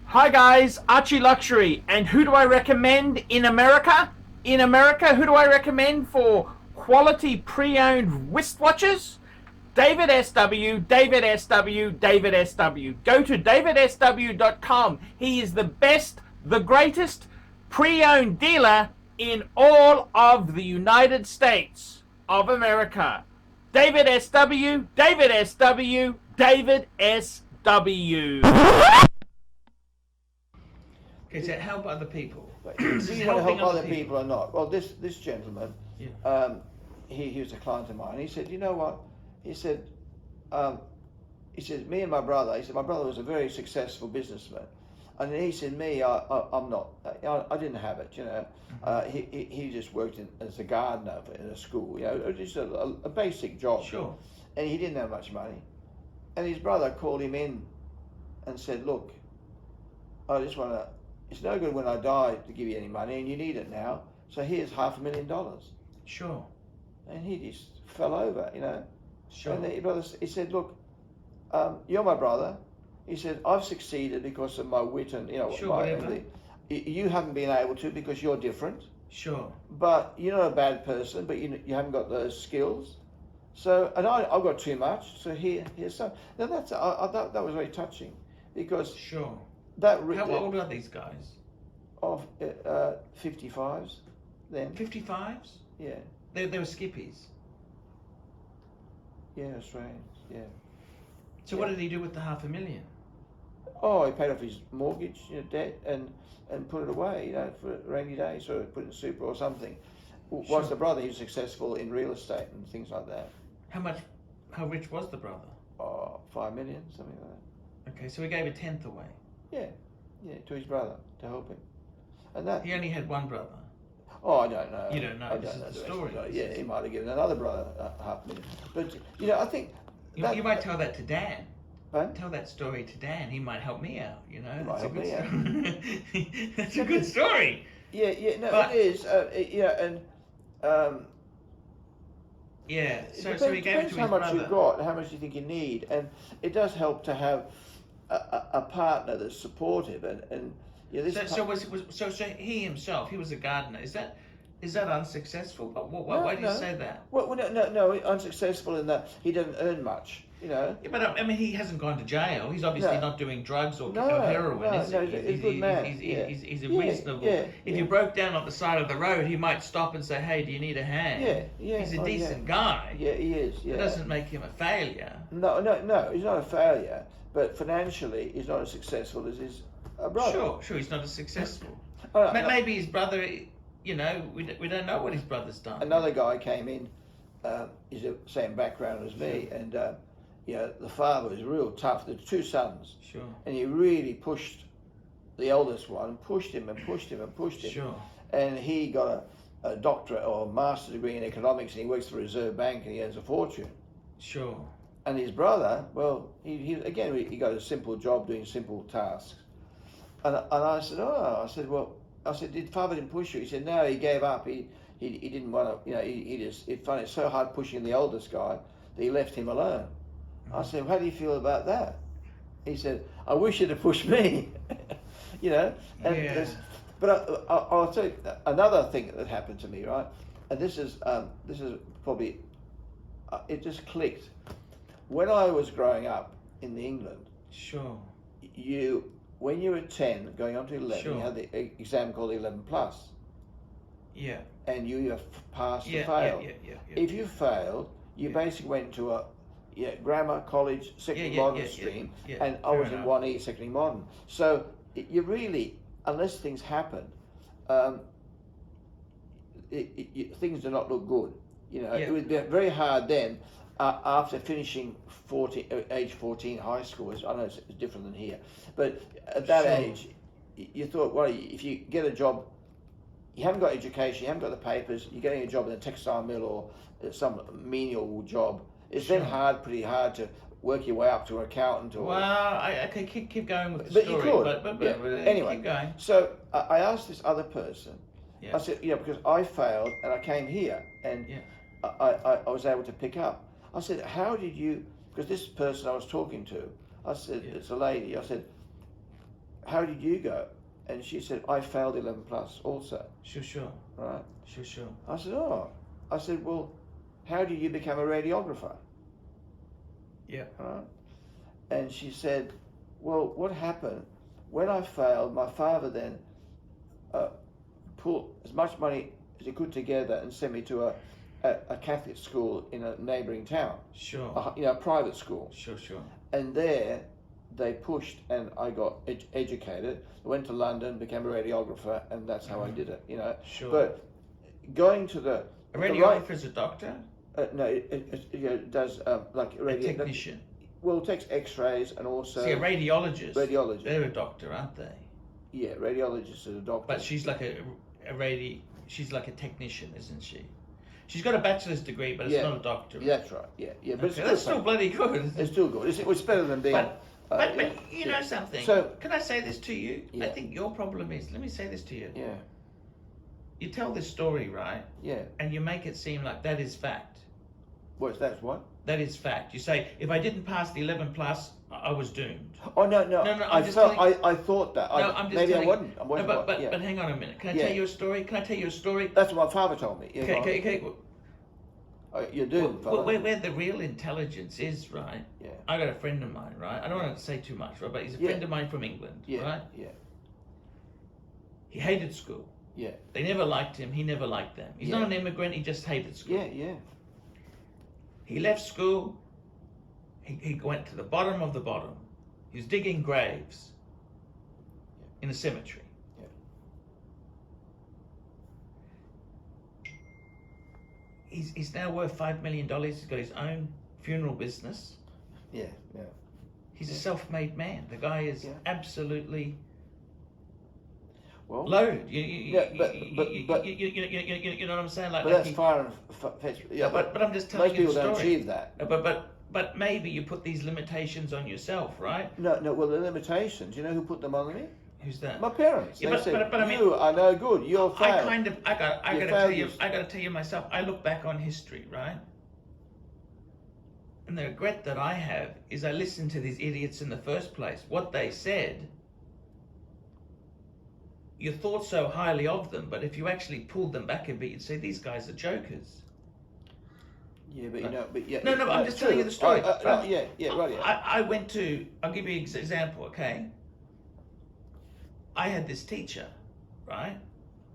Hi guys, ArchieLuxury, and who do I recommend in America? In America, who do I recommend for quality pre-owned wristwatches? David SW, David SW, David SW. Go to davidsw.com. He is the best, the greatest pre-owned dealer in all of the United States of America. David SW, David SW, David SW. Okay, so help other people. Do This is you want to helping help other people or not? Well, this gentleman, Yeah. he was a client of mine. He said, you know what? He said, me and my brother. He said my brother was a very successful businessman, and he said I'm not. I didn't have it. You know, he just worked as a gardener in a school. You know, just a basic job. Sure. And he didn't have much money, and his brother called him in, and said, look, I just want to. It's no good when I die to give you any money, and you need it now. So here's $500,000. Sure. And he just fell over, you know. Sure. And the brother, he said, look, you're my brother. He said, I've succeeded because of my wit and, you know, Sure, whatever. You haven't been able to because you're different. Sure. But you're not a bad person, but you haven't got those skills. So, and I've got too much. So here's some. Now that was very touching, because Sure. How old are these guys? Of 55s then. 55s? Yeah. They were skippies. Yeah, Australians, yeah. So what did he do with the $500,000? Oh, he paid off his mortgage, you know, debt, and put it away, you know, for a rainy day, so put it in super or something. Whilst Sure. the brother, he was successful in real estate and things like that. How rich was the brother? Oh, 5 million, something like that. Okay, so he gave a tenth away. Yeah, to his brother to help him, and that. He only had one brother. Oh, I don't know. You don't know. I This don't know is the the rest story. of it. Yeah, he might have given another brother $500,000, but you know, I think. You might tell that to Dan. Pardon? Tell that story to Dan. He might help me out. You know, He might help me story. That's a good story. Yeah, no, But- it is. And Yeah. it So he depends, gave it depends to how his much brother. you've got, how much you think you need, and it does help to have a partner that's supportive, and you know, this. So he himself, he was a gardener. Is that unsuccessful? Why do you say that? Well, no, unsuccessful in that he doesn't earn much, you know. Yeah, but I mean, he hasn't gone to jail. He's obviously No. not doing drugs or No, heroin. no, is no, he? he's a good man. He's a Yeah, reasonable. yeah, If yeah. you broke down on the side of the road, he might stop and say, "Hey, do you need a hand?" Yeah. He's a Oh, yeah. decent guy. Yeah, he is. Yeah. That doesn't make him a failure. No, he's not a failure, but financially, he's not as successful as his brother. Sure, he's not as successful. Oh, no, Maybe his brother. You know, we don't know what his brother's done. Another guy came in, he's the same background as me, and you know, the father was real tough. The two sons, Sure. and he really pushed the eldest one, pushed him. Sure. And he got a doctorate or a master's degree in economics, and he works for the Reserve Bank, and he earns a fortune. Sure. And his brother, well, he got a simple job doing simple tasks. And I said, did father didn't push you? He said, no, he gave up. He didn't want to, you know, he found it so hard pushing the oldest guy that he left him alone. I said, how do you feel about that? He said, I wish you'd have pushed me, you know. And Yeah. But I'll tell you another thing that happened to me, right? And this is probably, it just clicked. When I was growing up in England, Sure. when you were 10, going on to 11, Sure. you had the exam called 11 plus, Yeah. and you either passed or Yeah. failed. Yeah. If you failed, you basically went to a grammar, college, secondary modern stream, yeah. and I Fair was in enough. 1E, secondary modern. So you really, unless things happen, things do not look good. You know, Yeah. it would be very hard then. After finishing age 14 high school, I know it's different than here, but at that Sure. age, you thought, well, if you get a job, you haven't got education, you haven't got the papers, you're getting a job in a textile mill or some menial job, it's then pretty hard to work your way up to an accountant or... Well, I could keep going with the But story, you could. but Yeah. Anyway, keep going. so I asked this other person, Yeah. I said, because I failed and I came here and Yeah. I was able to pick up. I said, how did you, because this person I was talking to, I said, Yeah. it's a lady, I said, how did you go? And she said, I failed 11 plus also. Sure. Right? Sure. I said, oh. I said, well, how did you become a radiographer? Yeah. Right? And she said, well, what happened? When I failed, my father then pulled as much money as he could together and sent me to a Catholic school in a neighbouring town. Sure. A private school. Sure. And there they pushed, and I got educated. I went to London, became a radiographer, and that's how I did it, you know. Sure. But going to the... A radiographer is a doctor? No, it does like... A technician? Well, it takes x-rays and also... See, a radiologist. Radiologist. They're a doctor, aren't they? Yeah, radiologist is a doctor. But she's like she's like a technician, isn't she? She's got a bachelor's degree, but it's not a doctor. Yeah, that's right, yeah. But okay, that's still bloody good. It's still good. It's better than being... But you know something? So, can I say this to you? Yeah. I think your problem is, let me say this to you. Yeah. You tell this story, right? Yeah. And you make it seem like that is fact. That's what? That is fact. You say, if I didn't pass the 11 plus, I was doomed. Oh, no. I thought that. Maybe I wasn't. But hang on a minute. Can I tell you a story? That's what my father told me. Yeah, okay. You're doomed, father. Where the real intelligence is, right? Yeah. I got a friend of mine, right? I don't want to say too much, right? But he's a friend of mine from England, right? Yeah. He hated school. Yeah. They never liked him. He never liked them. He's not an immigrant. He just hated school. Yeah. He left school. He went to the bottom of the bottom. He was digging graves in a cemetery. Yeah. He's now worth $5 million. He's got his own funeral business. Yeah. He's a self-made man. The guy is absolutely loaded. You know what I'm saying? But that's far and fetched. Yeah, but I'm just telling you the story. Most people don't achieve that. But maybe you put these limitations on yourself, right? No. Well, the limitations. You know who put them on me? Who's that? My parents. Yeah, they said, but I mean, you are no good. You're failed. I gotta tell you myself. I look back on history, right? And the regret that I have is I listened to these idiots in the first place. What they said, you thought so highly of them, but if you actually pulled them back a bit, you'd say these guys are jokers. Yeah, but you know, No, I'm just telling you the story. I went to. I'll give you an example, okay? I had this teacher, right,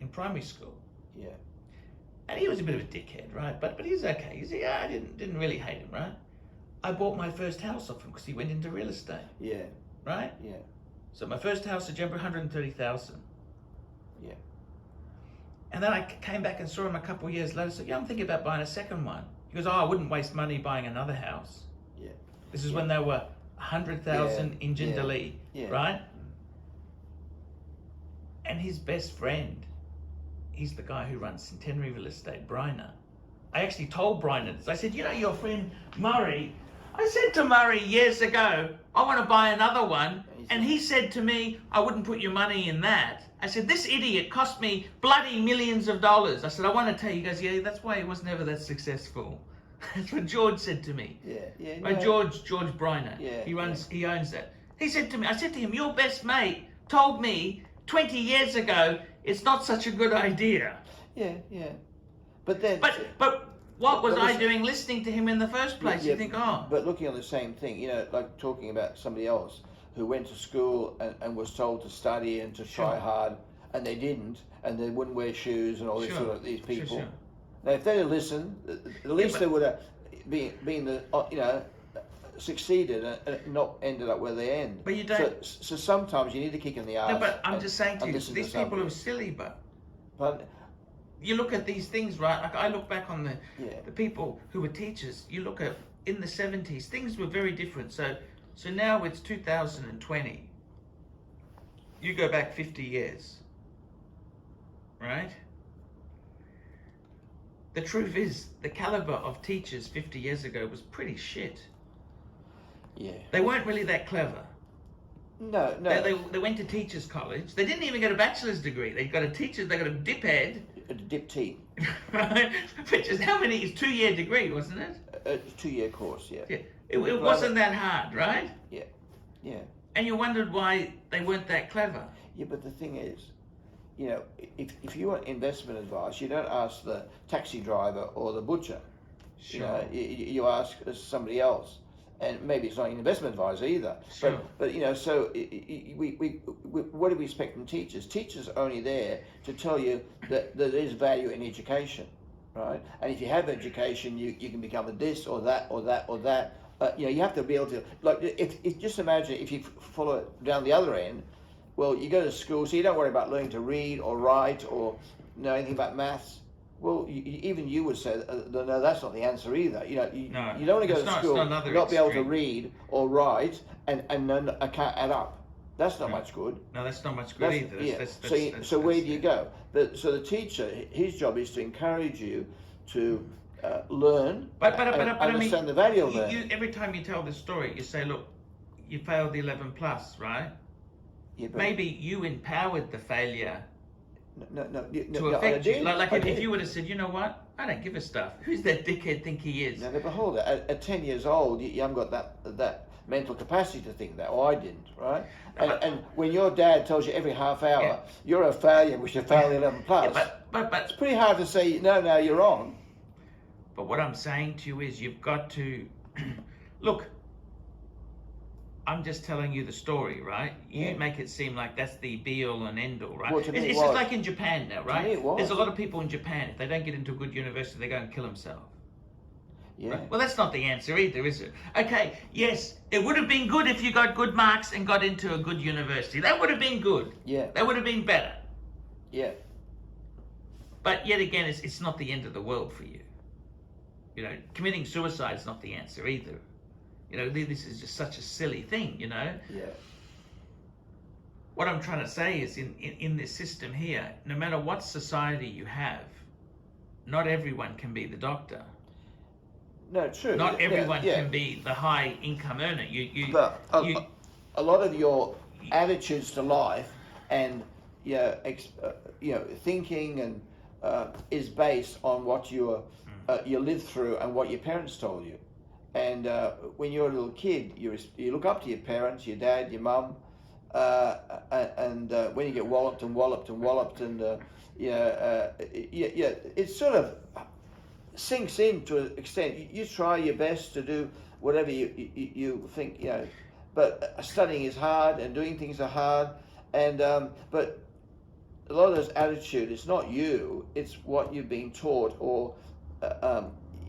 in primary school. Yeah. And he was a bit of a dickhead, right? But he's okay. I didn't really hate him, right? I bought my first house off him because he went into real estate. Yeah. Right? Yeah. So my first house in Jedburgh, 130,000. Yeah. And then I came back and saw him a couple of years later. So I'm thinking about buying a second one. He goes, I wouldn't waste money buying another house. Yeah. This is when they were 100,000 in Jindalee, right? And his best friend, he's the guy who runs Centenary Real Estate, Bryner. I actually told Bryner this. I said, you know your friend Murray? I said to Murray years ago, I want to buy another one. And he said to me, I wouldn't put your money in that. I said, this idiot cost me bloody millions of dollars. I said, I want to tell you. He goes, yeah, that's why he was never that successful. That's what George said to me. Yeah. Right, George Bryner. Yeah. He owns that. He said to me, I said to him, your best mate told me 20 years ago, it's not such a good idea. Yeah. But then... But what was I doing listening to him in the first place? You think, But looking on the same thing, you know, like talking about somebody else who went to school and was told to study and to try hard, and they didn't, and they wouldn't wear shoes and all this sort of these people. Sure. Now, if they'd have listened, at least they would have been the, you know, succeeded and not ended up where they end. But you don't... So sometimes you need to kick in the arse. No, but I'm just saying to you, these people are silly, but you look at these things, right? Like I look back on the people who were teachers. You look at in the 70s, things were very different. So now it's 2020. You go back 50 years, right? The truth is, the caliber of teachers 50 years ago was pretty shit. Yeah. They weren't really that clever. No. They went to teachers' college. They didn't even get a bachelor's degree. They got a dip ed. A dip T. Which is how many? It's 2-year degree, wasn't it? It's a 2-year course, yeah. It wasn't that hard, right? Yeah. And you wondered why they weren't that clever. Yeah, but the thing is, you know, if you want investment advice, you don't ask the taxi driver or the butcher. Sure. You know, you ask somebody else, and maybe it's not an investment advisor either. Sure. But you know, so what do we expect from teachers? Teachers are only there to tell you that there is value in education, right? And if you have education, you can become a this or that or that or that. You know, you have to be able to, like, if just imagine if you follow it down the other end. Well, you go to school, so you don't worry about learning to read or write or know anything about maths. Well, even you would say, no, that's not the answer either. You know, you don't want to go to school and not be able to read or write and then I can't add up. That's not much good. No, that's not much good either. So where do you go? So the teacher, his job is to encourage you to learn and understand the value of learning. Every time you tell this story, you say, look, you failed the 11 plus, right? Yeah, maybe you empowered the failure to no, affect you. Like if you would have said, you know what, I don't give a stuff. Who's that dickhead think he is? No, but hold it. At 10 years old, you haven't got that mental capacity to think that. Or I didn't, right? And when your dad tells you every half hour, you're a failure, we should fail the 11 plus. But it's pretty hard to say, no, you're wrong. But what I'm saying to you is you've got to, look, I'm just telling you the story, right? You make it seem like that's the be-all and end-all, right? Well, it's just like in Japan now, right? To me it was. There's a lot of people in Japan, if they don't get into a good university, they go and kill themselves. Yeah. Right? Well, that's not the answer either, is it? Okay, yes, it would have been good if you got good marks and got into a good university. That would have been good. Yeah. That would have been better. Yeah. But yet again, it's not the end of the world for you. You know, committing suicide is not the answer either. You know, this is just such a silly thing, you know? Yeah. What I'm trying to say is in this system here, no matter what society you have, not everyone can be the doctor. No, true. Not everyone can be the high income earner. But a lot of your attitudes to life and thinking and is based on what you lived through and what your parents told you. And when you're a little kid, you look up to your parents, your dad, your mum, and when you get walloped and it sort of sinks in to an extent. You try your best to do whatever you think, you know, but studying is hard and doing things are hard, and but a lot of those attitude, it's not you, it's what you've been taught or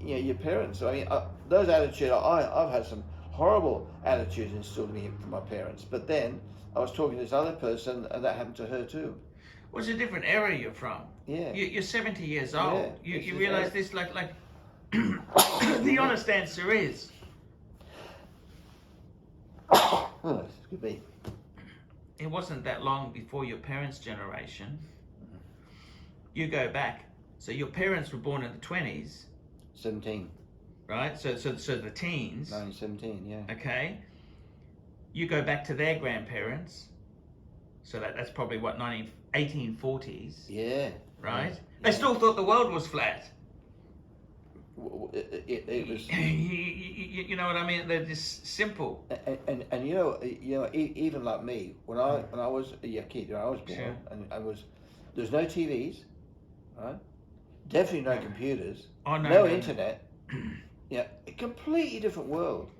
your parents. I mean, those attitudes, I've had some horrible attitudes instilled in me from my parents, but then I was talking to this other person and that happened to her too. Well, it's a different era you're from. Yeah. You're 70 years old. Yeah, you realize this, like the honest answer is. Oh, this could be. It wasn't that long before your parents' generation. You go back. So your parents were born in the 20s. 17. Right? So the teens. 1917, yeah. Okay. You go back to their grandparents. So that's probably what, 1840s. Yeah. Right? Yeah. They still thought the world was flat. It was. You know what I mean? They're just simple. And you know, even like me, when I was a kid, when I was born, Sure. and there's no TVs, right? Definitely no computers. Oh, no internet. Yeah, a completely different world.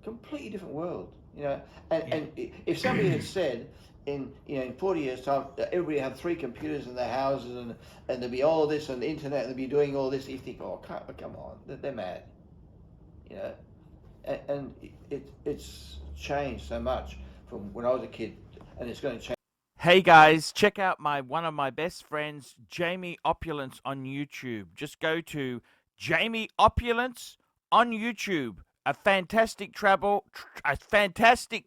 Completely different world. You know, and if somebody had said in 40 years' time everybody had 3 computers in their houses and there'd be all this and the internet and they'd be doing all this, you think, oh, come on, they're mad. You know, and it's changed so much from when I was a kid, and it's going to change. Hey guys, check out one of my best friends, Jamie Opulence, on YouTube. Just go to Jamie Opulence on YouTube. A fantastic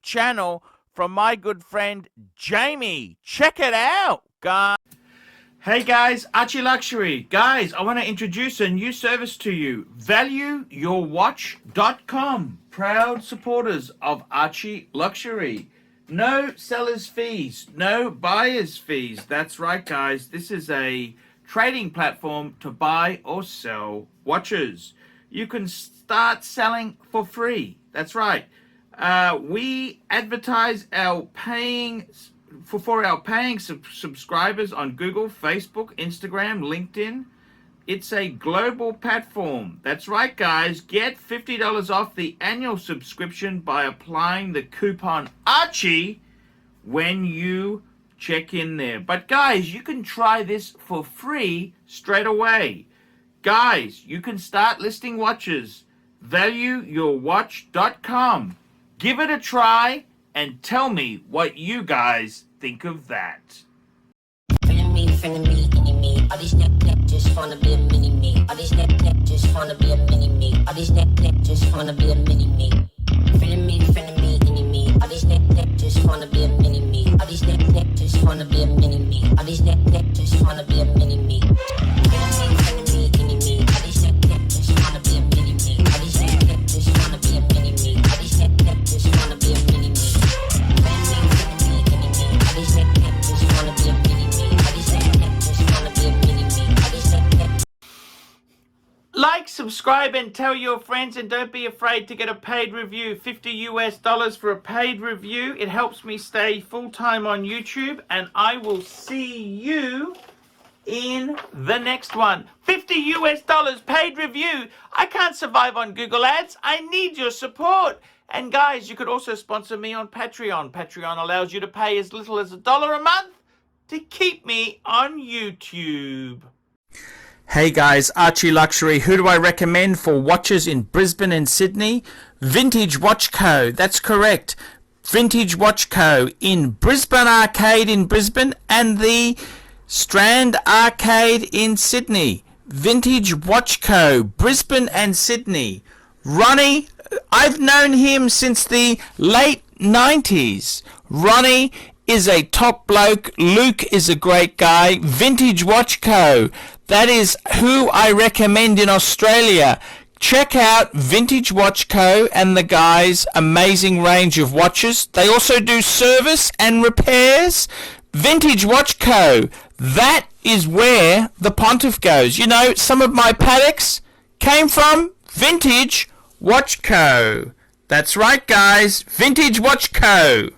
channel from my good friend Jamie. Check it out, guys. Hey guys, ArchieLuxury. Guys, I want to introduce a new service to you. ValueYourWatch.com. Proud supporters of ArchieLuxury. No seller's fees, no buyer's fees. That's right, guys. This is a trading platform to buy or sell watches. You can start selling for free. That's right. We advertise our paying for our paying subscribers on Google, Facebook, Instagram, LinkedIn. It's a global platform. That's right, guys. Get $50 off the annual subscription by applying the coupon Archie when you check in there. But guys, you can try this for free straight away. Guys, you can start listing watches. ValueYourWatch.com. Give it a try and tell me what you guys think of that. Feeling me, me. All these neck just wanna be a mini me. All these neck just wanna be a mini me. All these neck just wanna be a mini me. Feeling me, me. All these neck just wanna be a mini me. All these neck just wanna be a mini me. All these neck just wanna be a mini me. Feeling me, me. All these neck just wanna be a mini me. All these neck just wanna be a mini me. All these neck just wanna be a mini me. Feeling me, me. All these neck just wanna be a mini me. All these neck just wanna be a mini me. All these neck. Like, subscribe, and tell your friends, and don't be afraid to get a paid review. $50 for a paid review. It helps me stay full-time on YouTube, and I will see you in the next one. $50 paid review. I can't survive on Google Ads. I need your support. And guys, you could also sponsor me on Patreon. Patreon allows you to pay as little as $1 a month to keep me on YouTube. Hey guys, ArchieLuxury. Who do I recommend for watches in Brisbane and Sydney? Vintage Watch Co. That's correct. Vintage Watch Co. in Brisbane Arcade in Brisbane and the Strand Arcade in Sydney. Vintage Watch Co. Brisbane and Sydney. Ronnie, I've known him since the late 90s. Ronnie is a top bloke. Luke is a great guy. Vintage Watch Co. That is who I recommend in Australia. Check out Vintage Watch Co. and the guys' amazing range of watches. They also do service and repairs. Vintage Watch Co. That is where the Pontiff goes. You know, some of my Pateks came from Vintage Watch Co. That's right, guys. Vintage Watch Co.